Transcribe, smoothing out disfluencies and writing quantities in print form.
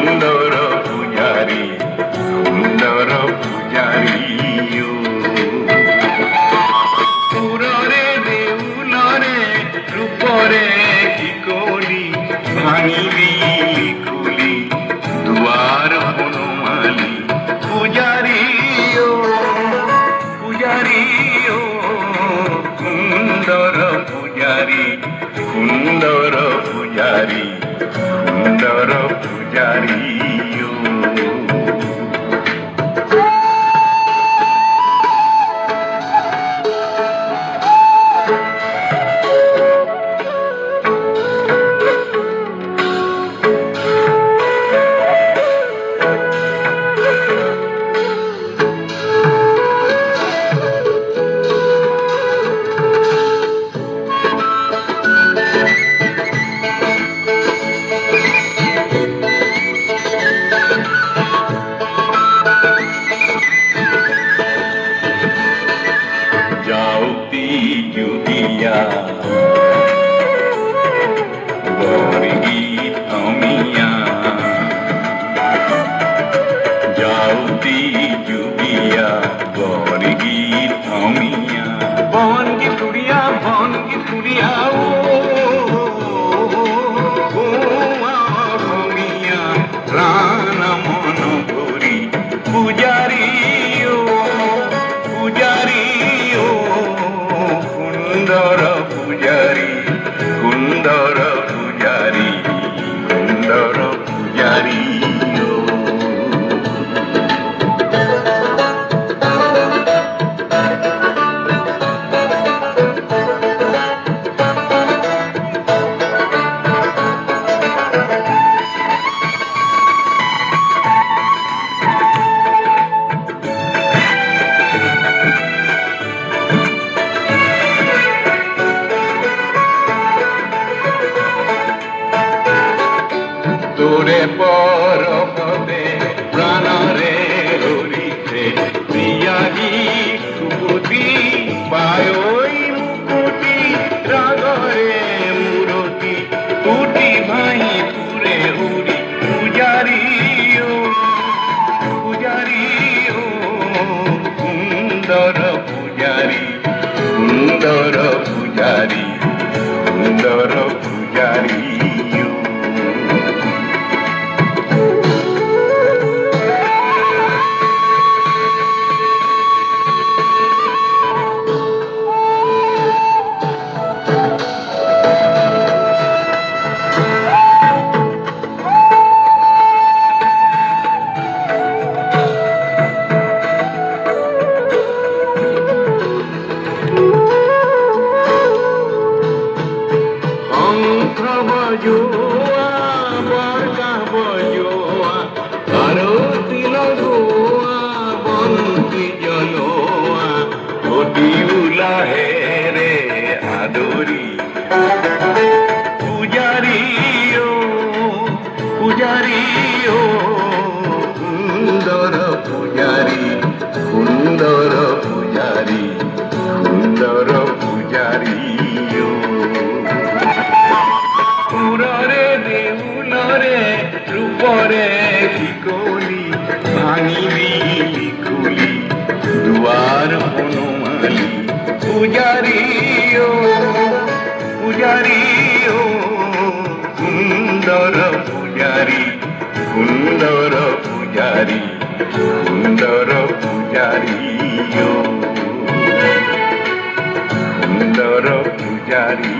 সুন্দর পূজারি, সুন্দর পূজারি পুররে দেউলরে রূপরে কি কলি ভাঙিবি খুলি দুয়ার বনমালি পূজারি পূজারি সুন্দর পূজারি, সুন্দর পূজারি, সুন্দর পূজারি जुदिया गीत थमिया जाऊती जुदिया गीत थमिया बन की तुरिया थमिया प्राण मन भरी पूजारी पूजारी सुंदर पूजारी, सुंदर पूजारी, सुंदर पूजारी তোরে পরপদে প্রাণরে হরিতে প্রিয়াগী সুপতি পায়ই মুকুতি রাগরে মূরতি কুটি ভাই পুরে হুরি পূজারি পূজারি সুন্দর পূজারি, সুন্দর পূজারি, সুন্দর পূজারি बजोआ बड़का बजोआ आरती लगोआ बंसी जलोआ घटी उलाहे रे आदरी पूजारी पूजारी सुंदर पूजारी, सुंदर पूजारी, सुंदर पूजारी পুররে দেউলরে রূপরে ভিকলি ভাঙিবি খুলি দুয়ার বনমালি পূজারি পূজারি সুন্দর পূজারি, সুন্দর পূজারি, সুন্দর পূজারি সুন্দর পূজারি